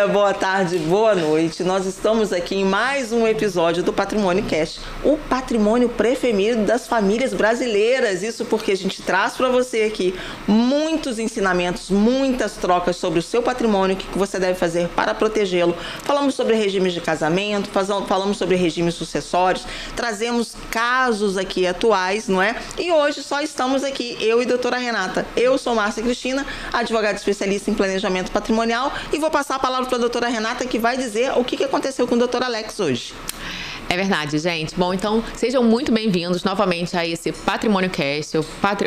dia, boa tarde, boa noite. Nós estamos aqui em mais um episódio do Patrimônio Cast, o patrimônio preferido das famílias brasileiras. Isso porque a gente traz para você aqui muitos ensinamentos, muitas trocas sobre o seu patrimônio, o que você deve fazer para protegê-lo. Falamos sobre regimes de casamento, falamos sobre regimes sucessórios, trazemos casos aqui atuais, não é? E hoje só estamos aqui, eu e a doutora Renata. Eu sou Márcia Cristina, advogada especialista em planejamento patrimonial, e vou passar a palavra para a doutora Renata, que vai dizer o que aconteceu com o doutor Alex hoje. É verdade, gente. Bom, então sejam muito bem-vindos novamente a esse Patrimônio Cast,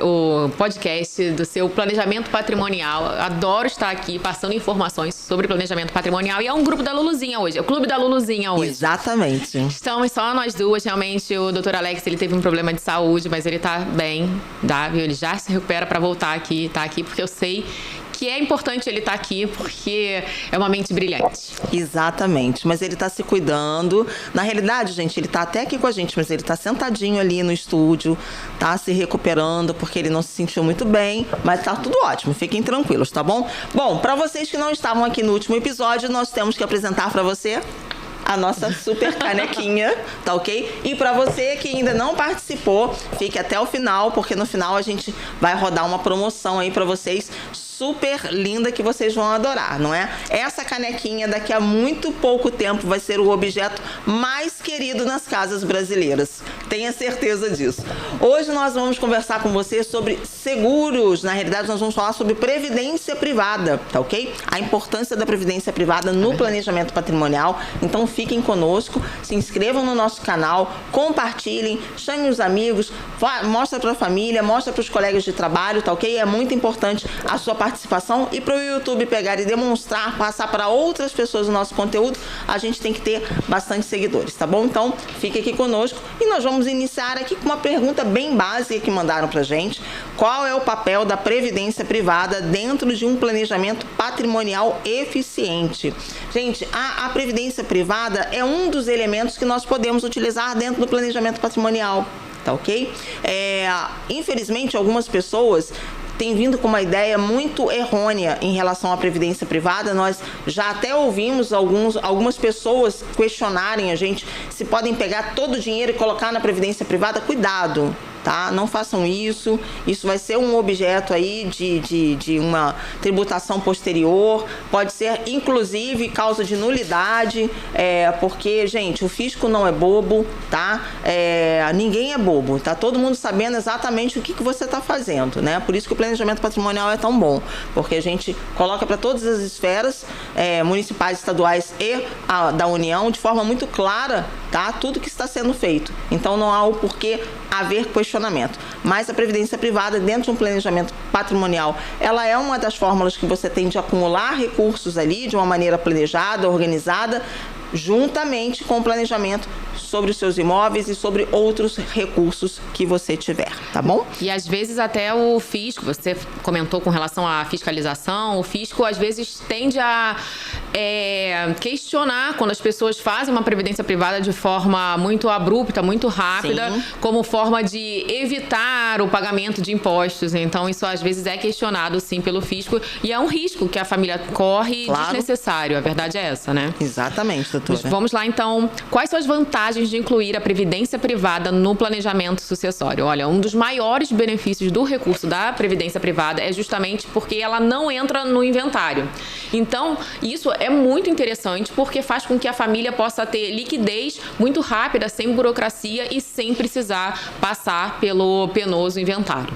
o podcast do seu planejamento patrimonial. Adoro estar aqui passando informações sobre planejamento patrimonial, e é um grupo da Luluzinha hoje, é o Clube da Luluzinha hoje. Exatamente. Estamos só nós duas, realmente. O Dr. Alex, ele teve um problema de saúde, mas ele tá bem, tá? Ele já se recupera para voltar aqui, tá aqui, porque eu sei que é importante ele estar aqui, porque é uma mente brilhante. Exatamente, mas ele está se cuidando. Na realidade, gente, ele está até aqui com a gente, mas ele está sentadinho ali no estúdio, tá se recuperando, porque ele não se sentiu muito bem, mas tá tudo ótimo, fiquem tranquilos, tá bom? Bom, para vocês que não estavam aqui no último episódio, nós temos que apresentar para você a nossa super canequinha, tá ok? E para você que ainda não participou, fique até o final, porque no final a gente vai rodar uma promoção aí para vocês super linda, que vocês vão adorar, não é? Essa canequinha daqui a muito pouco tempo vai ser o objeto mais querido nas casas brasileiras. Tenha certeza disso. Hoje nós vamos conversar com você sobre seguros. Na realidade, nós vamos falar sobre previdência privada, tá ok? A importância da previdência privada no planejamento patrimonial. Então fiquem conosco, se inscrevam no nosso canal, compartilhem, chamem os amigos, mostra para a família, mostra para os colegas de trabalho, tá ok? É muito importante a sua participação, e para o YouTube pegar e demonstrar, passar para outras pessoas o nosso conteúdo, a gente tem que ter bastante seguidores, tá bom? Então, fique aqui conosco e nós vamos iniciar aqui com uma pergunta bem básica que mandaram pra gente. Qual é o papel da previdência privada dentro de um planejamento patrimonial eficiente? Gente, a previdência privada é um dos elementos que nós podemos utilizar dentro do planejamento patrimonial, tá ok? Infelizmente, algumas pessoas tem vindo com uma ideia muito errônea em relação à previdência privada. Nós já até ouvimos algumas pessoas questionarem a gente se podem pegar todo o dinheiro e colocar na previdência privada. Cuidado, tá? Não façam isso. Isso vai ser um objeto aí de uma tributação posterior. Pode ser, inclusive, causa de nulidade, porque, gente, o fisco não é bobo, tá? Ninguém é bobo, tá? Todo mundo sabendo exatamente o que você está fazendo, né? Por isso que o planejamento patrimonial é tão bom, porque a gente coloca para todas as esferas, municipais, estaduais e da União, de forma muito clara, tá? Tudo que está sendo feito. Então não há o porquê haver questionamento. Mas a previdência privada, dentro de um planejamento patrimonial, ela é uma das fórmulas que você tem de acumular recursos ali de uma maneira planejada, organizada, juntamente com o planejamento sobre os seus imóveis e sobre outros recursos que você tiver, tá bom? E às vezes até o fisco, você comentou com relação à fiscalização, o fisco às vezes tende a questionar quando as pessoas fazem uma previdência privada de forma muito abrupta, muito rápida, sim, como forma de evitar o pagamento de impostos. Então isso às vezes é questionado, sim, pelo fisco, e é um risco que a família corre, claro, desnecessário. A verdade é essa, né? Exatamente, doutora. Vamos lá, então. Quais são as vantagens de incluir a previdência privada no planejamento sucessório? Olha, um dos maiores benefícios do recurso da previdência privada é justamente porque ela não entra no inventário. Então, isso é muito interessante, porque faz com que a família possa ter liquidez muito rápida, sem burocracia e sem precisar passar pelo penoso inventário.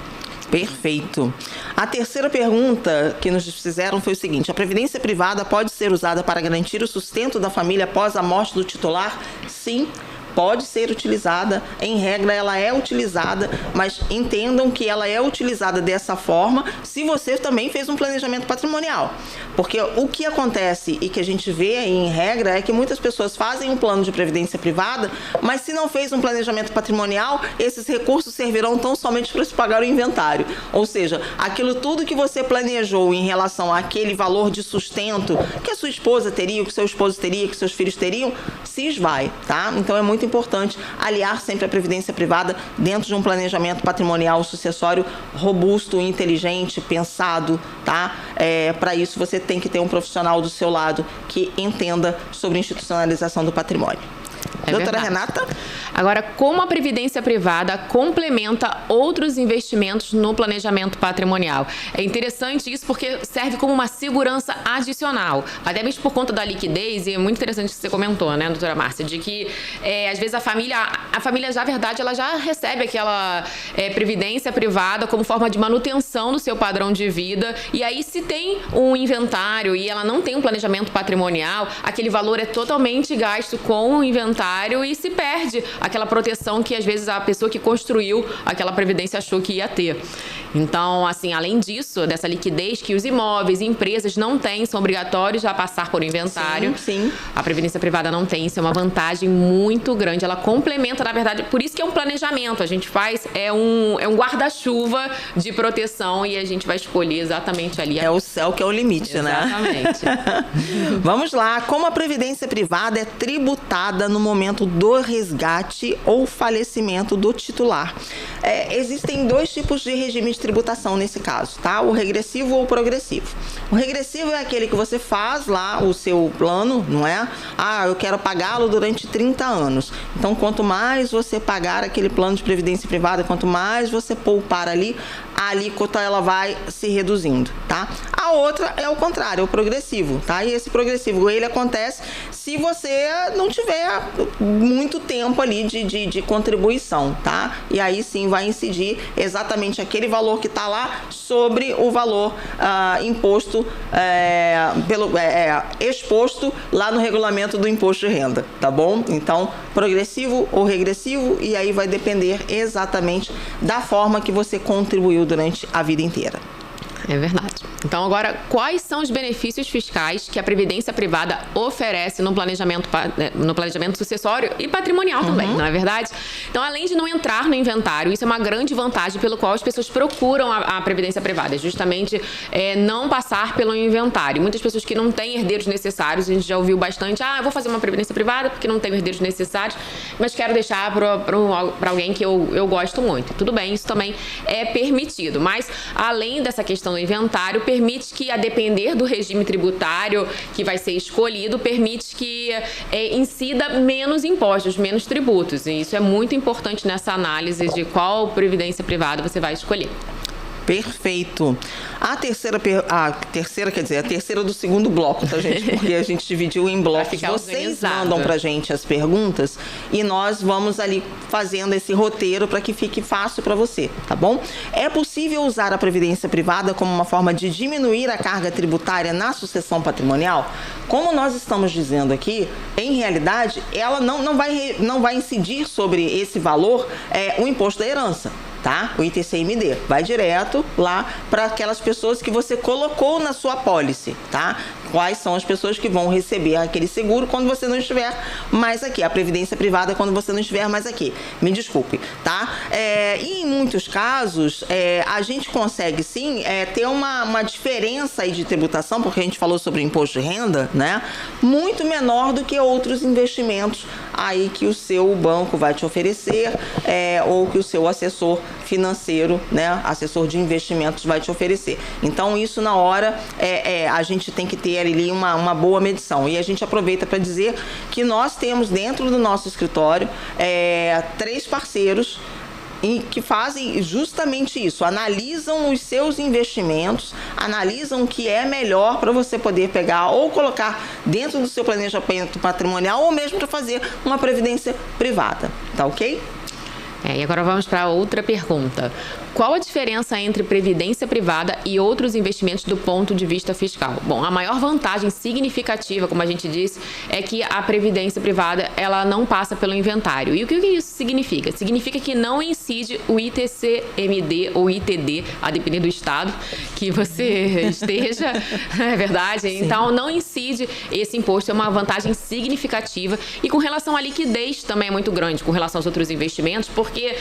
Perfeito. A terceira pergunta que nos fizeram foi o seguinte: a previdência privada pode ser usada para garantir o sustento da família após a morte do titular? Sim, pode ser utilizada. Em regra, ela é utilizada, mas entendam que ela é utilizada dessa forma se você também fez um planejamento patrimonial. Porque o que acontece e que a gente vê aí em regra é que muitas pessoas fazem um plano de previdência privada, mas se não fez um planejamento patrimonial, esses recursos servirão tão somente para se pagar o inventário. Ou seja, aquilo tudo que você planejou em relação àquele valor de sustento que a sua esposa teria, que o seu esposo teria, que seus filhos teriam, se esvai, tá? Então é muito importante aliar sempre a previdência privada dentro de um planejamento patrimonial sucessório robusto, inteligente, pensado, tá? Para isso você tem que ter um profissional do seu lado que entenda sobre institucionalização do patrimônio. Doutora Renata? Agora, como a previdência privada complementa outros investimentos no planejamento patrimonial? É interessante isso porque serve como uma segurança adicional, até mesmo por conta da liquidez, e é muito interessante o que você comentou, né, doutora Márcia, de que às vezes a família já, na verdade, ela já recebe aquela previdência privada como forma de manutenção do seu padrão de vida, e aí se tem um inventário e ela não tem um planejamento patrimonial, aquele valor é totalmente gasto com o inventário e se perde aquela proteção que às vezes a pessoa que construiu aquela previdência achou que ia ter. Então, assim, além disso, dessa liquidez que os imóveis e empresas não têm, são obrigatórios a passar por inventário. Sim. A previdência privada não tem, isso é uma vantagem muito grande. Ela complementa, na verdade, por isso que é um planejamento. A gente faz, é um guarda-chuva de proteção e a gente vai escolher exatamente ali. É o céu que é o limite, exatamente. Né? Vamos lá. Como a previdência privada é tributada no momento do resgate ou falecimento do titular? Existem dois tipos de regime de tributação nesse caso, tá? O regressivo ou o progressivo. O regressivo é aquele que você faz lá o seu plano, não é? Eu quero pagá-lo durante 30 anos. Então, quanto mais você pagar aquele plano de previdência privada, quanto mais você poupar ali, a alíquota ela vai se reduzindo, tá? A outra é o contrário, é o progressivo, tá? E esse progressivo, ele acontece se você não tiver muito tempo ali de contribuição, tá? E aí sim vai incidir exatamente aquele valor que está lá sobre o valor imposto, exposto lá no regulamento do imposto de renda, tá bom? Então, progressivo ou regressivo, e aí vai depender exatamente da forma que você contribuiu durante a vida inteira. É verdade. Então, agora, quais são os benefícios fiscais que a previdência privada oferece no planejamento sucessório e patrimonial também, não é verdade? Então, além de não entrar no inventário, isso é uma grande vantagem pelo qual as pessoas procuram a previdência privada, é justamente não passar pelo inventário. Muitas pessoas que não têm herdeiros necessários, a gente já ouviu bastante, eu vou fazer uma previdência privada porque não tenho herdeiros necessários, mas quero deixar para alguém que eu gosto muito. Tudo bem, isso também é permitido, mas além dessa questão do inventário, permite que, a depender do regime tributário que vai ser escolhido, permite que incida menos impostos, menos tributos. E isso é muito importante nessa análise de qual previdência privada você vai escolher. Perfeito. A terceira do segundo bloco, tá, gente? Porque a gente dividiu em blocos. Vocês mandam pra gente as perguntas e nós vamos ali fazendo esse roteiro para que fique fácil para você, tá bom? É possível usar a previdência privada como uma forma de diminuir a carga tributária na sucessão patrimonial? Como nós estamos dizendo aqui, em realidade, ela não vai incidir sobre esse valor o imposto da herança. Tá? O ITCMD vai direto lá para aquelas pessoas que você colocou na sua apólice, tá? Quais são as pessoas que vão receber aquele seguro quando você não estiver mais aqui, a previdência privada quando você não estiver mais aqui. Me desculpe, tá? E em muitos casos, a gente consegue sim ter uma diferença aí de tributação, porque a gente falou sobre imposto de renda, né? Muito menor do que outros investimentos aí que o seu banco vai te oferecer, ou que o seu assessor financeiro, né, assessor de investimentos vai te oferecer. Então, isso na hora a gente tem que ter ali uma boa medição. E a gente aproveita para dizer que nós temos dentro do nosso escritório 3 parceiros que fazem justamente isso, analisam os seus investimentos, analisam o que é melhor para você poder pegar ou colocar dentro do seu planejamento patrimonial ou mesmo para fazer uma previdência privada, tá ok? E agora vamos para outra pergunta. Qual a diferença entre previdência privada e outros investimentos do ponto de vista fiscal? Bom, a maior vantagem significativa, como a gente disse, é que a previdência privada ela não passa pelo inventário. E o que isso significa? Significa que não incide o ITCMD ou ITD, a depender do estado que você esteja, é verdade? Sim. Então, não incide esse imposto, é uma vantagem significativa. E com relação à liquidez também é muito grande com relação aos outros investimentos, porque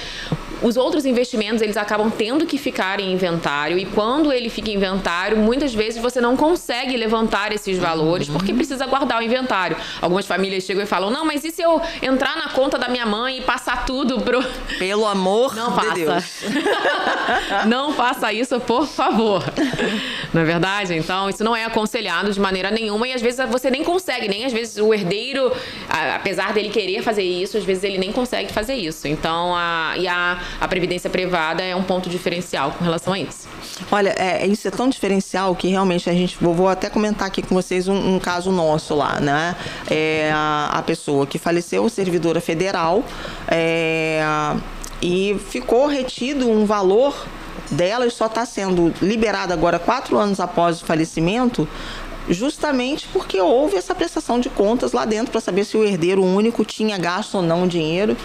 os outros investimentos, eles acabam tendo tendo que ficar em inventário, e quando ele fica em inventário, muitas vezes você não consegue levantar esses valores porque precisa guardar o inventário. Algumas famílias chegam e falam, não, mas e se eu entrar na conta da minha mãe e passar tudo pro... Pelo amor de Deus. Não faça isso, por favor. Não é verdade? Então, isso não é aconselhado de maneira nenhuma, e às vezes você nem consegue, nem às vezes o herdeiro, apesar dele querer fazer isso, às vezes ele nem consegue fazer isso. Então, a previdência privada é um ponto diferencial com relação a isso. Olha, isso é tão diferencial que realmente vou até comentar aqui com vocês um caso nosso lá, né? A pessoa que faleceu, servidora federal, e ficou retido um valor dela e só está sendo liberada agora 4 anos após o falecimento, justamente porque houve essa prestação de contas lá dentro para saber se o herdeiro único tinha gasto ou não o dinheiro.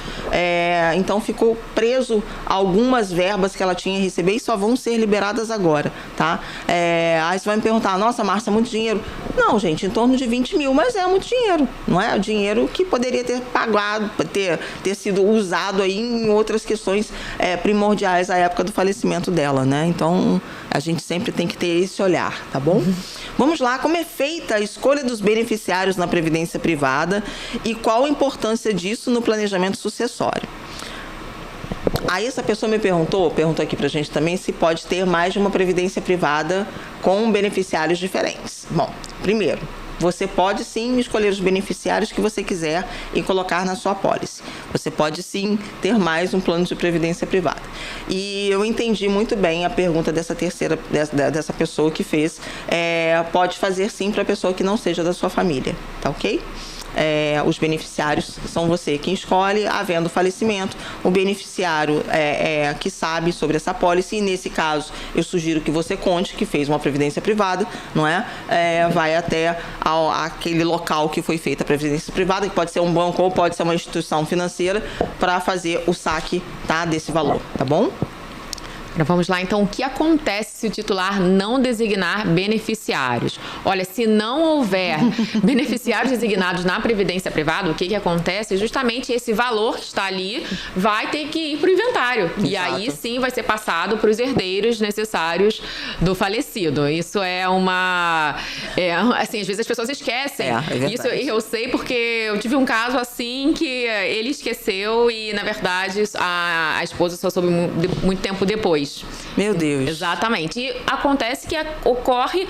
Então ficou preso algumas verbas que ela tinha a receber e só vão ser liberadas agora, tá? Aí você vai me perguntar, nossa, Márcia, é muito dinheiro. Não, gente, em torno de 20 mil, mas é muito dinheiro, não é? O dinheiro que poderia ter pagado, ter sido usado aí em outras questões primordiais à época do falecimento dela, né? Então, a gente sempre tem que ter esse olhar, tá bom? Vamos lá, como é feita a escolha dos beneficiários na previdência privada e qual a importância disso no planejamento sucessório. Aí essa pessoa me perguntou aqui pra gente também se pode ter mais de uma previdência privada com beneficiários diferentes. Bom, primeiro, você pode sim escolher os beneficiários que você quiser e colocar na sua apólice. Você pode sim ter mais um plano de previdência privada. E eu entendi muito bem a pergunta dessa pessoa que fez. Pode fazer sim para a pessoa que não seja da sua família, tá ok? Os beneficiários são você quem escolhe, havendo falecimento, o beneficiário que sabe sobre essa apólice, e nesse caso eu sugiro que você conte que fez uma previdência privada, não é? Vai até aquele local que foi feita a previdência privada, que pode ser um banco ou pode ser uma instituição financeira, para fazer o saque, tá, desse valor, tá bom? Vamos lá, então, o que acontece se o titular não designar beneficiários? Olha, se não houver beneficiários designados na previdência privada, o que acontece? Justamente esse valor que está ali vai ter que ir para o inventário. Exato. E aí sim vai ser passado para os herdeiros necessários do falecido. Isso é assim, às vezes as pessoas esquecem. Isso eu sei porque eu tive um caso assim que ele esqueceu e, na verdade, a esposa só soube muito tempo depois. Meu Deus. Exatamente. E acontece que ocorre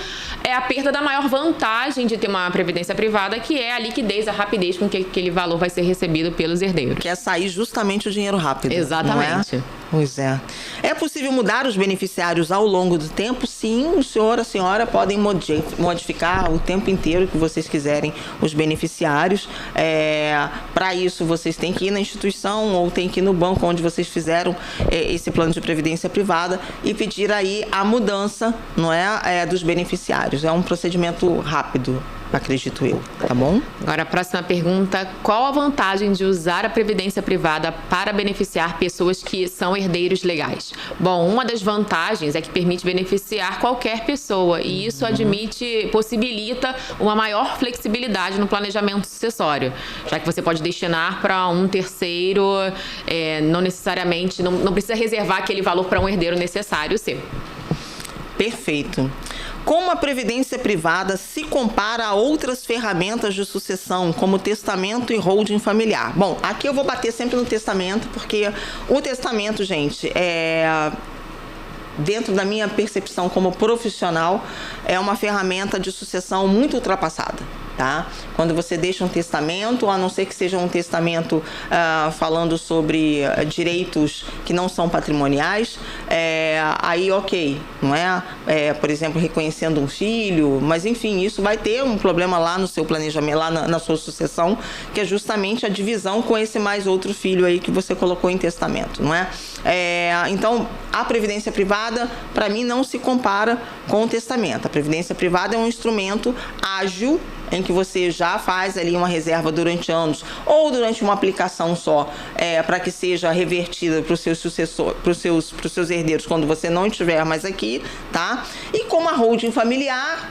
a perda da maior vantagem de ter uma previdência privada, que é a liquidez, a rapidez com que aquele valor vai ser recebido pelos herdeiros. Que é sair justamente o dinheiro rápido. Exatamente. Não é? Pois é. É possível mudar os beneficiários ao longo do tempo? Sim, o senhor, a senhora podem modificar o tempo inteiro que vocês quiserem os beneficiários. Para isso, vocês têm que ir na instituição ou têm que ir no banco onde vocês fizeram esse plano de previdência privada e pedir aí a mudança, não é, dos beneficiários. É um procedimento rápido, acredito eu, tá bom? Agora, a próxima pergunta: qual a vantagem de usar a previdência privada para beneficiar pessoas que são herdeiros legais? Bom, uma das vantagens é que permite beneficiar qualquer pessoa, e isso possibilita uma maior flexibilidade no planejamento sucessório, já que você pode destinar para um terceiro, não necessariamente, não precisa reservar aquele valor para um herdeiro necessário seu. Perfeito. Como a previdência privada se compara a outras ferramentas de sucessão, como testamento e holding familiar? Bom, aqui eu vou bater sempre no testamento, porque o testamento, gente, dentro da minha percepção como profissional, é uma ferramenta de sucessão muito ultrapassada. Tá? Quando você deixa um testamento, a não ser que seja um testamento falando sobre direitos que não são patrimoniais, aí ok, não é? Por exemplo, reconhecendo um filho, mas enfim, isso vai ter um problema lá no seu planejamento, lá na sua sucessão, que é justamente a divisão com esse mais outro filho aí que você colocou em testamento, não é? Então, a previdência privada, para mim, não se compara com o testamento. A previdência privada é um instrumento ágil, em que você já faz ali uma reserva durante anos ou durante uma aplicação só, para que seja revertida para os seus sucessores, para os seus herdeiros quando você não estiver mais aqui, tá? E como a holding familiar,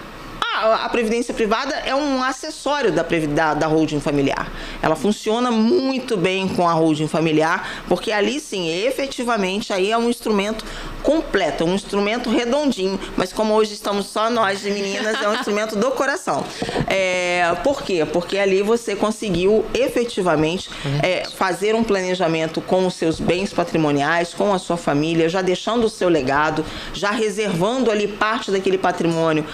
a previdência privada é um acessório da holding familiar. Ela funciona muito bem com a holding familiar, porque ali sim, efetivamente, aí é um instrumento completo, um instrumento redondinho, mas como hoje estamos só nós de meninas, é um instrumento do coração. Por quê? Porque ali você conseguiu efetivamente fazer um planejamento com os seus bens patrimoniais, com a sua família, já deixando o seu legado, já reservando ali parte daquele patrimônio,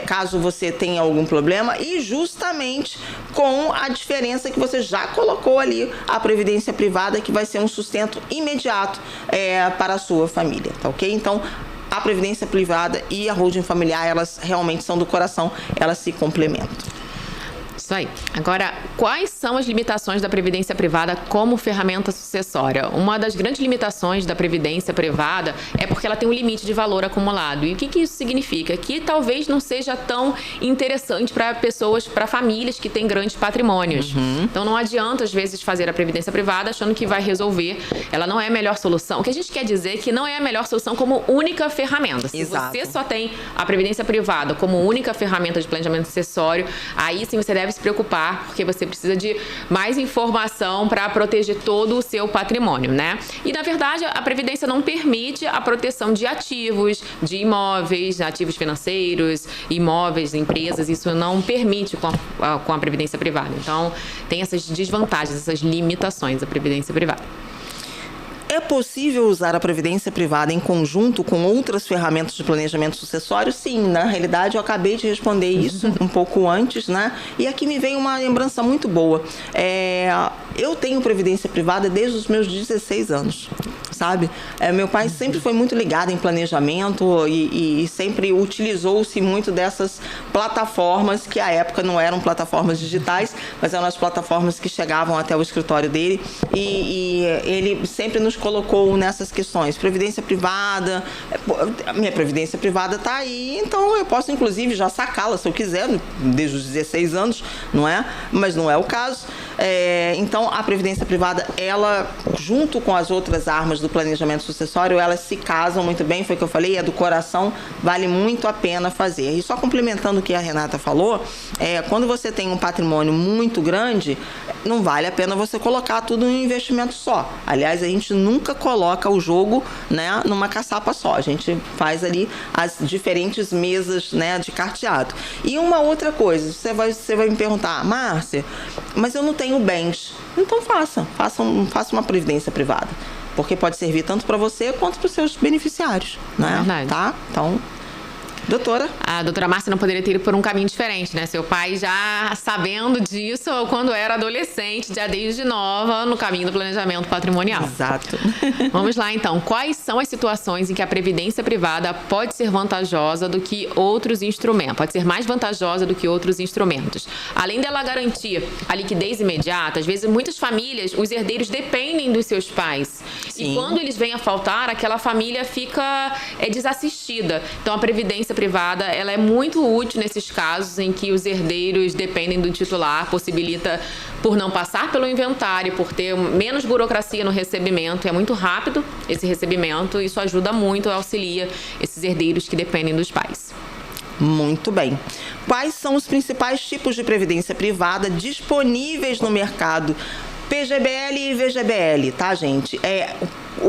caso você tenha algum problema, e justamente com a diferença que você já colocou ali a previdência privada, que vai ser um sustento imediato para a sua família, tá ok? Então, a previdência privada e a holding familiar, elas realmente são do coração, elas se complementam. Isso aí. Agora, quais são as limitações da previdência privada como ferramenta sucessória? Uma das grandes limitações da previdência privada é porque ela tem um limite de valor acumulado. E o que isso significa? Que talvez não seja tão interessante para pessoas, para famílias que têm grandes patrimônios. Então, não adianta, às vezes, fazer a previdência privada achando que vai resolver. Ela não é a melhor solução. O que a gente quer dizer é que não é a melhor solução como única ferramenta. Se você só tem a previdência privada como única ferramenta de planejamento sucessório, aí sim você deve se preocupar, porque você precisa de mais informação para proteger todo o seu patrimônio, né? E, na verdade, a Previdência não permite a proteção de ativos, de imóveis, ativos financeiros, imóveis, empresas, isso não permite com a Previdência privada. Então, tem essas desvantagens, essas limitações da Previdência privada. É possível usar a previdência privada em conjunto com outras ferramentas de planejamento sucessório? Sim, na realidade eu acabei de responder isso um pouco antes, né? E aqui me vem uma lembrança muito boa. Eu tenho previdência privada desde os meus 16 anos, sabe? Meu pai sempre foi muito ligado em planejamento e sempre utilizou-se muito dessas plataformas, que à época não eram plataformas digitais, mas eram as plataformas que chegavam até o escritório dele, e ele sempre nos colocou nessas questões. Previdência privada, minha previdência privada está aí, então eu posso inclusive já sacá-la se eu quiser, desde os 16 anos, não é? Mas não é o caso. Então a previdência privada, ela, junto com as outras armas do planejamento sucessório, elas se casam muito bem, foi o que eu falei, é do coração, vale muito a pena fazer. E só complementando o que a Renata falou, quando você tem um patrimônio muito grande, não vale a pena você colocar tudo em um investimento só. Aliás, a gente nunca coloca o jogo, né, numa caçapa só. A gente faz ali as diferentes mesas, né, de carteado. E uma outra coisa, você vai me perguntar, Márcia, mas eu não tenho bens. Então faça uma previdência privada, porque pode servir tanto para você quanto para os seus beneficiários, né? Verdade. Tá? Então, doutora? A doutora Márcia não poderia ter ido por um caminho diferente, né? Seu pai já sabendo disso quando era adolescente, já desde nova, no caminho do planejamento patrimonial. Exato. Vamos lá, então. Quais são as situações em que a previdência privada pode ser vantajosa do que outros instrumentos? Pode ser mais vantajosa do que outros instrumentos. Além dela garantir a liquidez imediata, às vezes muitas famílias, os herdeiros dependem dos seus pais. Sim. E quando eles vêm a faltar, aquela família fica desassistida. Então, a previdência privada, ela é muito útil nesses casos em que os herdeiros dependem do titular, possibilita, por não passar pelo inventário, por ter menos burocracia no recebimento, é muito rápido esse recebimento, isso ajuda muito, auxilia esses herdeiros que dependem dos pais. Muito bem. Quais são os principais tipos de previdência privada disponíveis no mercado? PGBL e VGBL, tá, gente?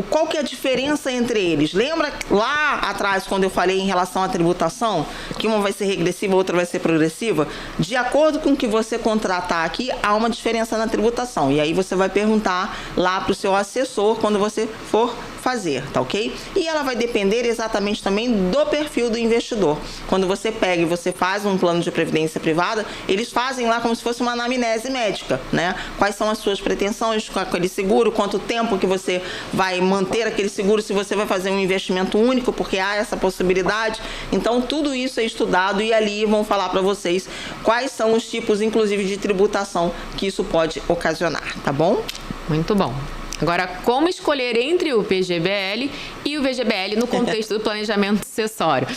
Qual que é a diferença entre eles? Lembra lá atrás, quando eu falei em relação à tributação, que uma vai ser regressiva, a outra vai ser progressiva? De acordo com o que você contratar aqui, há uma diferença na tributação. E aí você vai perguntar lá para o seu assessor quando você for fazer, tá ok? E ela vai depender exatamente também do perfil do investidor. Quando você pega e você faz um plano de previdência privada, eles fazem lá como se fosse uma anamnese médica, né? Quais são as suas pretensões com aquele seguro, quanto tempo que você vai manter aquele seguro, se você vai fazer um investimento único, porque há essa possibilidade. Então, tudo isso é estudado e ali vão falar para vocês quais são os tipos, inclusive, de tributação que isso pode ocasionar, tá bom? Muito bom. Agora, como escolher entre o PGBL e o VGBL no contexto do planejamento sucessório?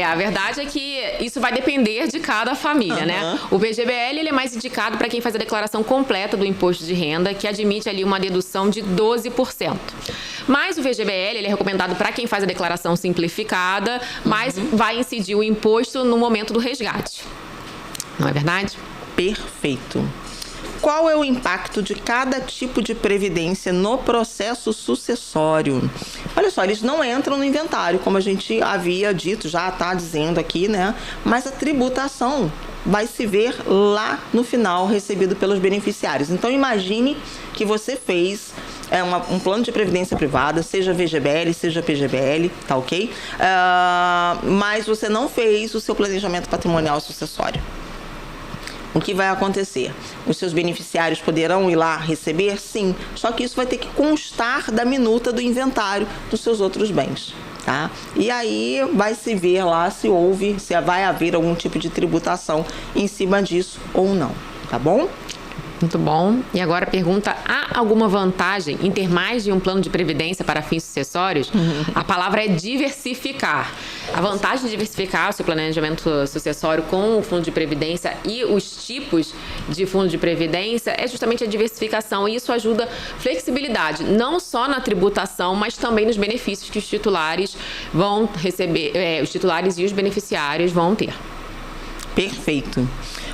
A verdade é que isso vai depender de cada família, né? O VGBL ele é mais indicado para quem faz a declaração completa do imposto de renda, que admite ali uma dedução de 12%. Mas o VGBL ele é recomendado para quem faz a declaração simplificada, mas vai incidir o imposto no momento do resgate. Não é verdade? Perfeito. Qual é o impacto de cada tipo de previdência no processo sucessório? Olha só, eles não entram no inventário, como a gente havia dito, já está dizendo aqui, né? Mas a tributação vai se ver lá no final, recebido pelos beneficiários. Então, imagine que você fez um plano de previdência privada, seja VGBL, seja PGBL, tá ok? Mas você não fez o seu planejamento patrimonial sucessório. O que vai acontecer? Os seus beneficiários poderão ir lá receber? Sim, só que isso vai ter que constar da minuta do inventário dos seus outros bens, tá? E aí vai se ver lá se vai haver algum tipo de tributação em cima disso ou não, tá bom? Muito bom. E agora a pergunta, há alguma vantagem em ter mais de um plano de previdência para fins sucessórios? A palavra é diversificar. A vantagem de diversificar o seu planejamento sucessório com o fundo de previdência e os tipos de fundo de previdência é justamente a diversificação, e isso ajuda flexibilidade, não só na tributação, mas também nos benefícios que os titulares vão receber, os titulares e os beneficiários vão ter. Perfeito.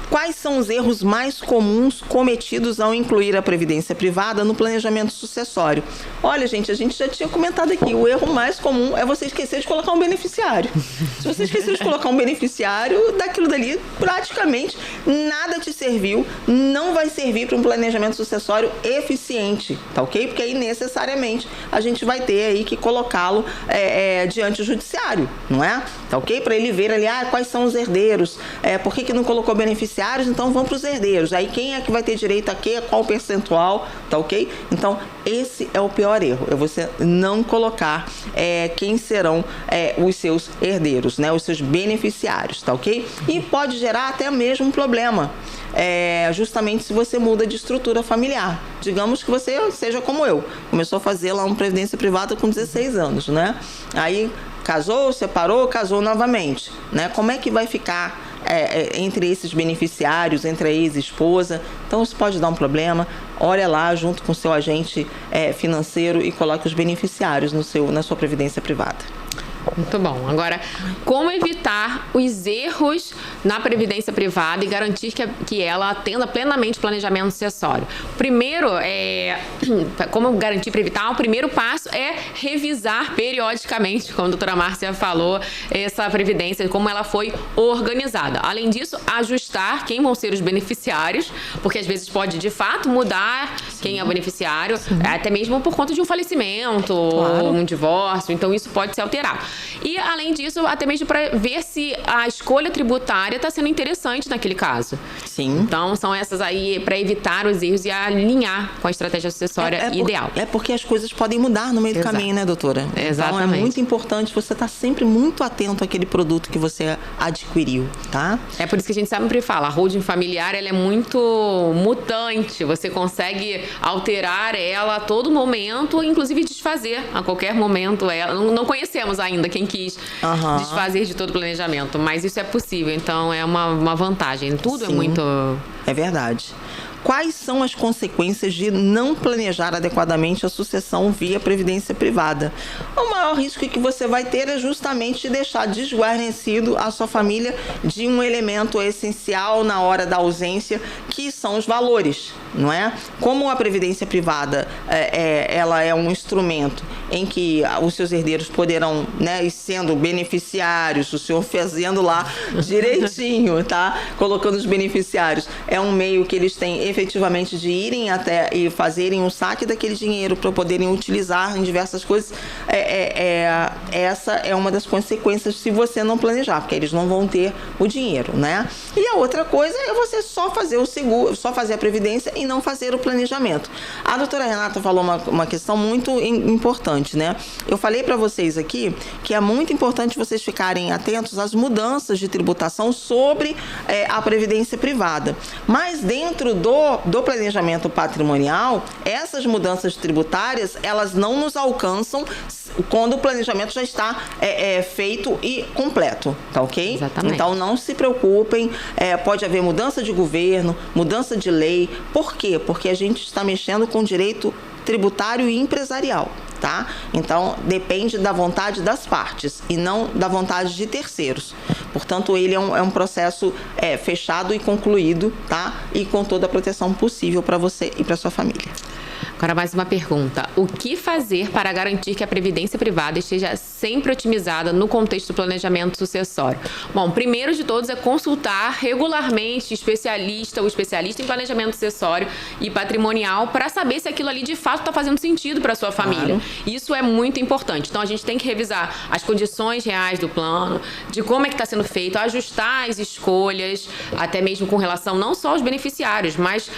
Quais são os erros mais comuns cometidos ao incluir a previdência privada no planejamento sucessório? Olha, gente, a gente já tinha comentado aqui, o erro mais comum é você esquecer de colocar um beneficiário. Se você esquecer de colocar um beneficiário, daquilo dali praticamente nada te serviu, não vai servir para um planejamento sucessório eficiente, tá ok? Porque aí necessariamente a gente vai ter aí que colocá-lo diante do judiciário, não é? Tá ok? Para ele ver ali, quais são os herdeiros, por que não colocou beneficiário? Então vão para os herdeiros. Aí quem é que vai ter direito a quê? Qual percentual? Tá ok? Então esse é o pior erro. É você não colocar quem serão os seus herdeiros, né? Os seus beneficiários, tá ok? E pode gerar até mesmo um problema. Justamente se você muda de estrutura familiar. Digamos que você seja como eu. Começou a fazer lá uma previdência privada com 16 anos, né? Aí casou, separou, casou novamente, né? Como é que vai ficar entre esses beneficiários, entre a ex-esposa? Então isso pode dar um problema. Olha lá junto com o seu agente financeiro e coloque os beneficiários na sua previdência privada. Muito bom. Agora, como evitar os erros na previdência privada e garantir que ela atenda plenamente o planejamento sucessório? Primeiro, como garantir para evitar? O primeiro passo é revisar periodicamente, como a doutora Márcia falou, essa previdência, como ela foi organizada. Além disso, ajustar quem vão ser os beneficiários, porque às vezes pode, de fato, mudar quem é o beneficiário, até mesmo por conta de um falecimento, ou um divórcio. Então, isso pode ser alterado. E, além disso, até mesmo para ver se a escolha tributária está sendo interessante naquele caso. Sim. Então, são essas aí para evitar os erros e alinhar com a estratégia sucessória ideal. Porque as coisas podem mudar no meio do caminho, né, doutora? Exatamente. Então, é muito importante você estar sempre muito atento àquele produto que você adquiriu, tá? É por isso que a gente sempre fala, a holding familiar, ela é muito mutante. Você consegue alterar ela a todo momento, inclusive desfazer a qualquer momento ela. Não conhecemos ainda quem quis desfazer de todo o planejamento, mas isso é possível, então é uma vantagem. Tudo é muito... É verdade. Quais são as consequências de não planejar adequadamente a sucessão via previdência privada? O maior risco que você vai ter é justamente deixar desguarnecido a sua família de um elemento essencial na hora da ausência, que são os valores, não é? Como a previdência privada ela é um instrumento em que os seus herdeiros poderão, né, e sendo beneficiários, o senhor fazendo lá direitinho, tá? Colocando os beneficiários, é um meio que eles têm efetivamente de irem até e fazerem um saque daquele dinheiro para poderem utilizar em diversas coisas. Essa é uma das consequências se você não planejar, porque eles não vão ter o dinheiro, né? E a outra coisa é você só fazer o seguro, só fazer a previdência e não fazer o planejamento. A doutora Renata falou uma questão muito importante, né? Eu falei para vocês aqui que é muito importante vocês ficarem atentos às mudanças de tributação sobre a previdência privada. Mas dentro do planejamento patrimonial, essas mudanças tributárias, elas não nos alcançam quando o planejamento já está feito e completo, tá ok? Exatamente. Então não se preocupem, pode haver mudança de governo, mudança de lei. Por quê? Porque a gente está mexendo com direito tributário e empresarial, tá? Então depende da vontade das partes e não da vontade de terceiros. Portanto, ele é um processo fechado e concluído, tá? E com toda a proteção possível para você e para sua família. Agora mais uma pergunta. O que fazer para garantir que a previdência privada esteja sempre otimizada no contexto do planejamento sucessório? Bom, primeiro de todos é consultar regularmente o especialista em planejamento sucessório e patrimonial para saber se aquilo ali de fato está fazendo sentido para a sua família. Claro. Isso é muito importante. Então a gente tem que revisar as condições reais do plano, de como é que está sendo feito, ajustar as escolhas, até mesmo com relação não só aos beneficiários, mas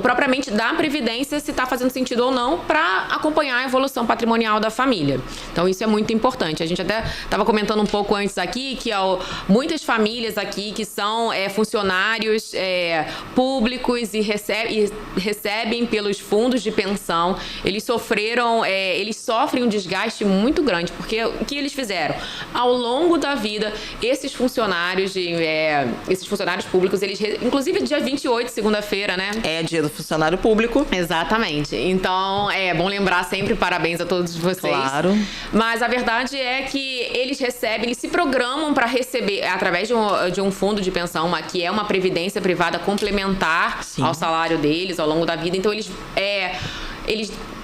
propriamente da previdência, se está fazendo sentido ou não, para acompanhar a evolução patrimonial da família. Então isso é muito importante. A gente até estava comentando um pouco antes aqui que muitas famílias aqui que são funcionários públicos e recebem pelos fundos de pensão, eles sofrem um desgaste muito grande, porque o que eles fizeram? Ao longo da vida, esses funcionários públicos, inclusive dia 28, segunda-feira, né? É dia do funcionário público. Exatamente. Então, é bom lembrar sempre, parabéns a todos vocês. Claro. Mas a verdade é que eles se programam para receber, através de um fundo de pensão, que é uma previdência privada complementar Sim. ao salário deles ao longo da vida. Então, eles,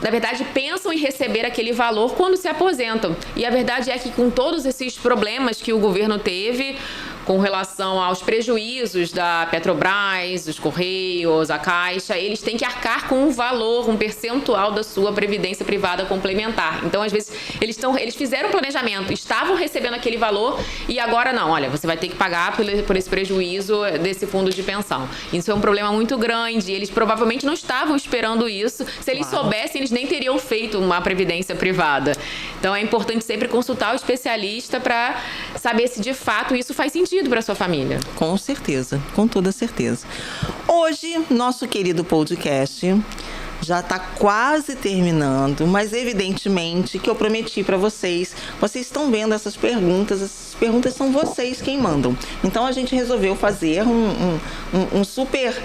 na verdade, pensam em receber aquele valor quando se aposentam. E a verdade é que com todos esses problemas que o governo teve com relação aos prejuízos da Petrobras, dos Correios, a Caixa, eles têm que arcar com um valor, um percentual da sua previdência privada complementar. Então, às vezes, eles fizeram um planejamento, estavam recebendo aquele valor e agora não. Olha, você vai ter que pagar por esse prejuízo desse fundo de pensão. Isso é um problema muito grande. Eles provavelmente não estavam esperando isso. Se eles soubessem, eles nem teriam feito uma previdência privada. Então, é importante sempre consultar o especialista para saber se, de fato, isso faz sentido para sua família. Com certeza, com toda certeza. Hoje, nosso querido podcast já está quase terminando, mas evidentemente que eu prometi para vocês estão vendo essas perguntas são vocês quem mandam. Então a gente resolveu fazer um super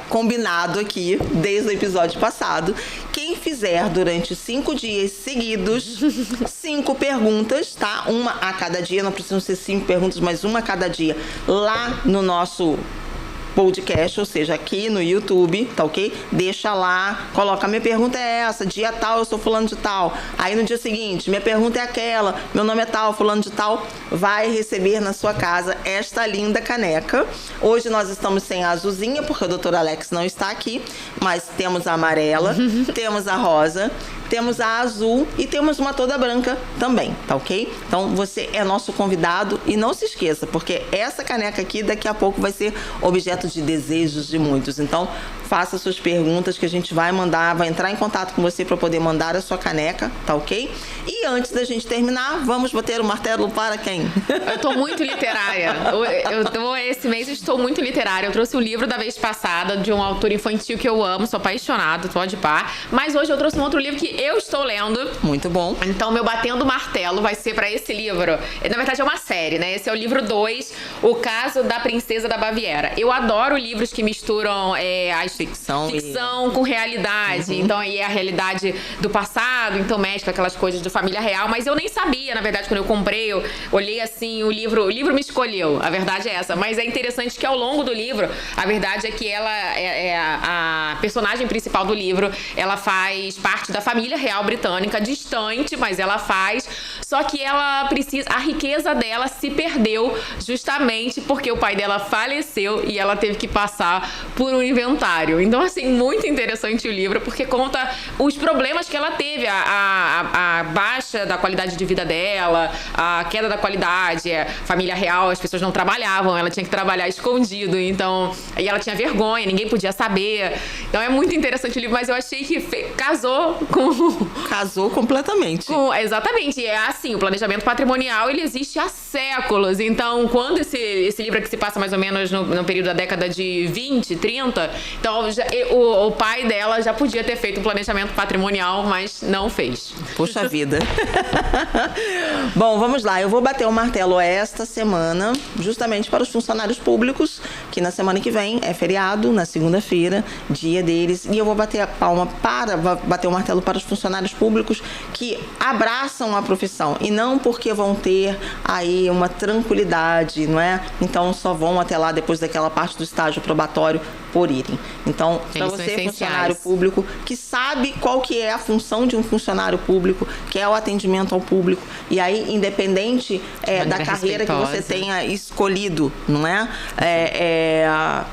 combinado aqui, desde o episódio passado. Quem fizer durante 5 dias seguidos, 5 perguntas, tá? Uma a cada dia, não precisam ser 5 perguntas, mas uma a cada dia, lá no nosso podcast, ou seja, aqui no YouTube, tá ok? Deixa lá, coloca, minha pergunta é essa, dia tal, eu sou fulano de tal. Aí no dia seguinte, minha pergunta é aquela, meu nome é tal, fulano de tal, vai receber na sua casa esta linda caneca. Hoje nós estamos sem a azulzinha, porque o Dr. Alex não está aqui, mas temos a amarela, temos a rosa, temos a azul e temos uma toda branca também, tá ok? Então você é nosso convidado e não se esqueça, porque essa caneca aqui daqui a pouco vai ser objeto de desejos de muitos. Então faça suas perguntas que a gente vai entrar em contato com você para poder mandar a sua caneca, tá ok? E antes da gente terminar, vamos bater o martelo para quem? Eu tô muito literária. Esse mês eu estou muito literária. Eu trouxe um livro da vez passada de um autor infantil que eu amo, sou apaixonada, pode par. Mas hoje eu trouxe um outro livro que eu estou lendo. Muito bom. Então, meu Batendo Martelo vai ser para esse livro. Na verdade, é uma série, né? Esse é o livro 2, O Caso da Princesa da Baviera. Eu adoro livros que misturam ficção com realidade. Então, aí é a realidade do passado, então mescla aquelas coisas de família real. Mas eu nem sabia, na verdade, quando eu comprei, eu olhei assim, o livro me escolheu. A verdade é essa. Mas é interessante que ao longo do livro, a verdade é que ela a personagem principal do livro, ela faz parte da família real britânica, distante, mas ela faz. Só que a riqueza dela se perdeu justamente porque o pai dela faleceu e ela teve que passar por um inventário. Então, assim, muito interessante o livro, porque conta os problemas que ela teve, a baixa da qualidade de vida dela, a queda da qualidade, família real, as pessoas não trabalhavam, ela tinha que trabalhar escondido, então, e ela tinha vergonha, ninguém podia saber. Então, é muito interessante o livro, mas eu achei que casou completamente. Exatamente. É assim, o planejamento patrimonial, ele existe há séculos. Então, quando esse livro aqui se passa mais ou menos no período da década de 20, 30, então o pai dela já podia ter feito um planejamento patrimonial, mas não fez. Poxa vida. Bom, vamos lá. Eu vou bater o martelo esta semana, justamente para os funcionários públicos, que na semana que vem é feriado, na segunda-feira, dia deles, e eu vou bater a palma bater o martelo para os funcionários públicos que abraçam a profissão, e não porque vão ter aí uma tranquilidade, não é? Então só vão até lá depois daquela parte do estágio probatório por irem. Então, para você, funcionário público, que sabe qual que é a função de um funcionário público, que é o atendimento ao público, e aí, independente da carreira que você tenha escolhido, não é?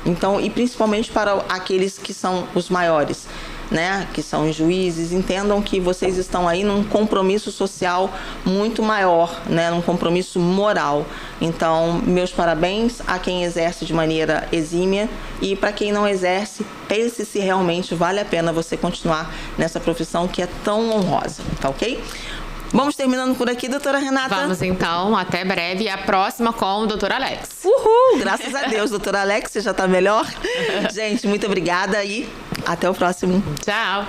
Então, e principalmente para aqueles que são os maiores, né, que são os juízes, entendam que vocês estão aí num compromisso social muito maior, né, num compromisso moral. Então, meus parabéns a quem exerce de maneira exímia, e para quem não exerce, pense se realmente vale a pena você continuar nessa profissão que é tão honrosa, tá ok? Vamos terminando por aqui, doutora Renata? Vamos então, até breve. E a próxima com o doutor Alex. Uhul! Graças a Deus, doutor Alex, você já tá melhor? Gente, muito obrigada e até o próximo. Tchau!